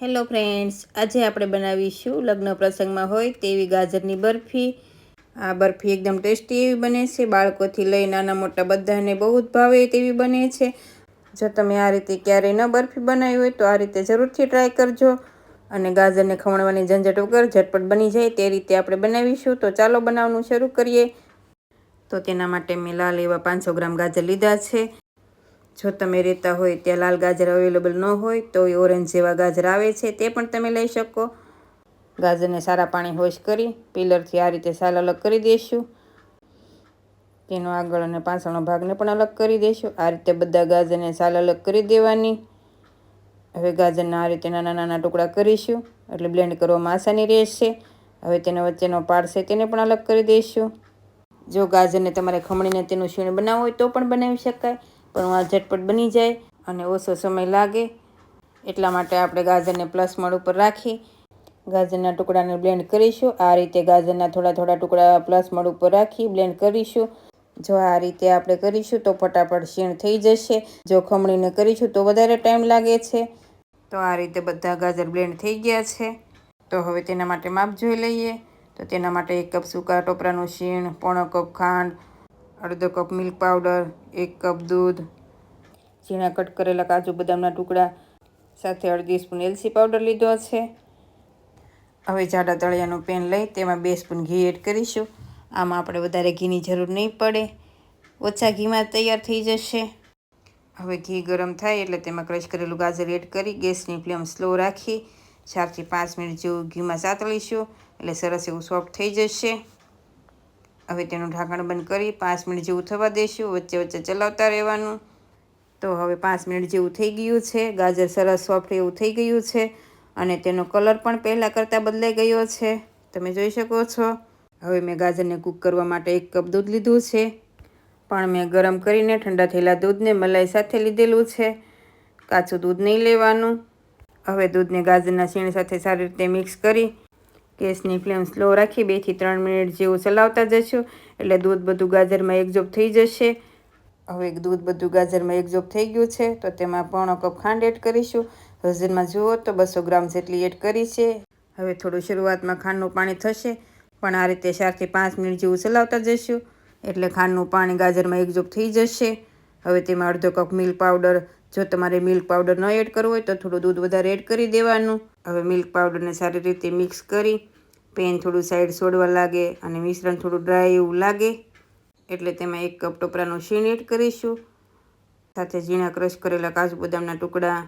Hello friends, આજે આપણે બનાવીશું લગ્ન પ્રસંગમાં હોય તેવી ગાજરની બરફી। આ બરફી એકદમ ટેસ્ટી એવી બને છે, બાળકોથી લઈ નાના મોટા બધાને બહુ જ ભાવે તેવી બને છે। જો તમે આ રીતે ક્યારેય ન બરફી બનાવી હોય તો આ રીતે જરૂરથી ટ્રાય કરજો અને ગાજરને ખમણવાની ઝંઝટ વગર ઝટપટ બની જાય તે રીતે આપણે બનાવીશું। તો ચાલો બનાવવાનું શરૂ કરીએ। તો તેના માટે મેં લાલ એવા 500 ગ્રામ ગાજર લીધા છે। જો તમે રહેતા હોય ત્યાં લાલ ગાજર અવેલેબલ ન હોય તો ઓરેન્જ જેવા ગાજર આવે છે તે પણ તમે લઈ શકો। ગાજરને સારા પાણી વોશ કરી પીલરથી આ રીતે સાલ અલગ કરી દઈશું। તેનો આગળ અને પાછળનો ભાગને પણ અલગ કરી દઈશું। આ રીતે બધા ગાજરને સાલ અલગ કરી દેવાની। હવે ગાજરના આ રીતે નાના નાના ટુકડા કરીશું એટલે બ્લેન્ડ કરવામાં આસાની રહેશે। હવે તેના વચ્ચેનો પાર્ટ છે તેને પણ અલગ કરી દઈશું। જો ગાજરને તમારે ખમણીને તેનું શીણ બનાવવું હોય તો પણ બનાવી શકાય, પણ આ ઝટપટ બની જાય અને ઓછો સમય લાગે એટલા માટે આપણે ગાજરને પ્લસ મોડ ઉપર રાખી ગાજરના ટુકડાને બ્લેન્ડ કરીશું। આ રીતે ગાજરના થોડા થોડા ટુકડા પ્લસ મોડ ઉપર રાખી બ્લેન્ડ કરીશું। જો આ રીતે આપણે કરીશું તો ફટાફટ શીણ થઈ જશે। જો ખમણીને કરીશું તો વધારે ટાઈમ લાગે છે। તો આ રીતે બધા ગાજર બ્લેન્ડ થઈ ગયા છે। તો હવે તેના માટે માપ જોઈ લઈએ। તો તેના માટે 1 કપ સૂકા ટોપરાનું શીણ, પોણો કપ ખાંડ, અડધો કપ મિલ્ક પાવડર, 1 કપ દૂધ, ઝીણા કટ કરેલા કાજુ બદામના ટુકડા સાથે અડધી સ્પૂન એલચી પાવડર લીધો છે। હવે જાડા તળિયાનું પેન લઈ તેમાં 2 સ્પૂન ઘી એડ કરીશું। આમાં આપણે વધારે ઘીની જરૂર નહીં પડે, ઓછા ઘીમાં તૈયાર થઈ જશે। હવે ઘી ગરમ થાય એટલે તેમાં ક્રશ કરેલું ગાજર એડ કરી ગેસની ફ્લેમ સ્લો રાખી 4 થી 5 મિનિટ જેવું ઘીમાં સાતળીશું એટલે સરસ એવું સોફ્ટ થઈ જશે। હવે તેનું ઢાંકણ બંધ કરી 5 મિનિટ જેવું થવા દઈશું, વચ્ચે વચ્ચે ચલાવતા રહેવાનું। તો હવે 5 મિનિટ જેવું થઈ ગયું છે, ગાજર સરસ સોફ્ટ એવું થઈ ગયું છે અને તેનો કલર પણ પહેલાં કરતાં બદલાઈ ગયો છે, તમે જોઈ શકો છો। હવે મેં ગાજરને કૂક કરવા માટે 1 કપ દૂધ લીધું છે, પણ મેં ગરમ કરીને ઠંડા થયેલા દૂધને મલાઈ સાથે લીધેલું છે, કાચું દૂધ નહીં લેવાનું। હવે દૂધને ગાજરના શીણ સાથે સારી રીતે મિક્સ કરી ગેસની ફ્લેમ સ્લો રાખી 2 થી 3 મિનિટ જેવું ચલાવતા જશું એટલે દૂધ બધું ગાજરમાં એકજોબ થઈ જશે। હવે દૂધ બધું ગાજરમાં એકજોબ થઈ ગયું છે તો તેમાં પોણો કપ ખાંડ એડ કરીશું। વજનમાં જુઓ તો 200 ગ્રામ જેટલી એડ કરી છે। હવે થોડું શરૂઆતમાં ખાંડનું પાણી થશે, પણ આ રીતે 4 થી 5 મિનિટ જેવું ચલાવતા જઈશું એટલે ખાંડનું પાણી ગાજરમાં એકજોબ થઈ જશે। હવે તેમાં અડધો કપ મિલ્ક પાવડર, જો તમારે મિલ્ક પાવડર ન એડ કરવો હોય તો થોડું દૂધ વધારે એડ કરી દેવાનું। હવે મિલ્ક પાવડરને સારી રીતે મિક્સ કરી પેન થોડું સાઈડ છોડવા લાગે અને મિશ્રણ થોડું ડ્રાય એવું લાગે એટલે તેમાં 1 કપ ટોપરાનું શીણ એડ કરીશું, સાથે ઝીણા ક્રશ કરેલા કાજુ બદામના ટુકડા,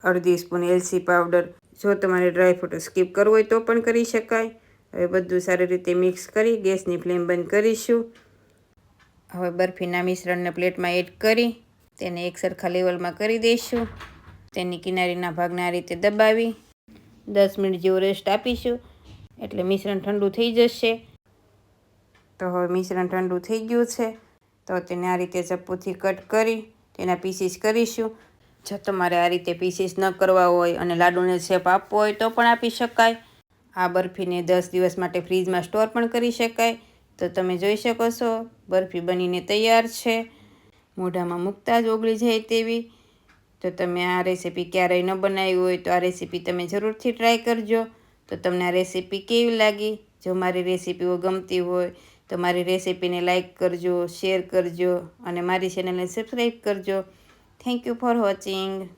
અડધી સ્પૂન એલચી પાવડર, જો તમારે ડ્રાયફ્રૂટ સ્કીપ કરવું હોય તો પણ કરી શકાય। હવે બધું સારી રીતે મિક્સ કરી ગેસની ફ્લેમ બંધ કરીશું। હવે બરફીના મિશ્રણને પ્લેટમાં એડ કરી તેને એક સરખા લેવલમાં કરી દઈશું। તેની કિનારીના ભાગને આ રીતે દબાવી 10 મિનિટ જેવો રેસ્ટ આપીશું એટલે મિશ્રણ ઠંડુ થઈ જશે। તો હવે મિશ્રણ ઠંડુ થઈ ગયું છે તો તેને આ રીતે ચપ્પુથી કટ કરી તેના પીસીસ કરીશું। જો તમારે આ રીતે પીસીસ ન કરવા હોય અને લાડુને શેપ આપવો હોય તો પણ આપી શકાય। આ બરફીને 10 દિવસ માટે ફ્રીજમાં સ્ટોર પણ કરી શકાય। તો તમે જોઈ શકો છો બરફી બનીને તૈયાર છે, મોઢામાં મૂકતા જ ઓગળી જાય તેવી। તો તમે આ રેસીપી ક્યારેય ન બનાવી હોય તો આ રેસીપી તમે જરૂરથી ટ્રાય કરજો। તો તમને આ રેસીપી કેવી લાગી? જો મારી રેસીપીઓ ગમતી હોય તો મારી રેસીપીને લાઇક કરજો, શેર કરજો અને મારી ચેનલને સબસ્ક્રાઈબ કરજો। Thank you for watching.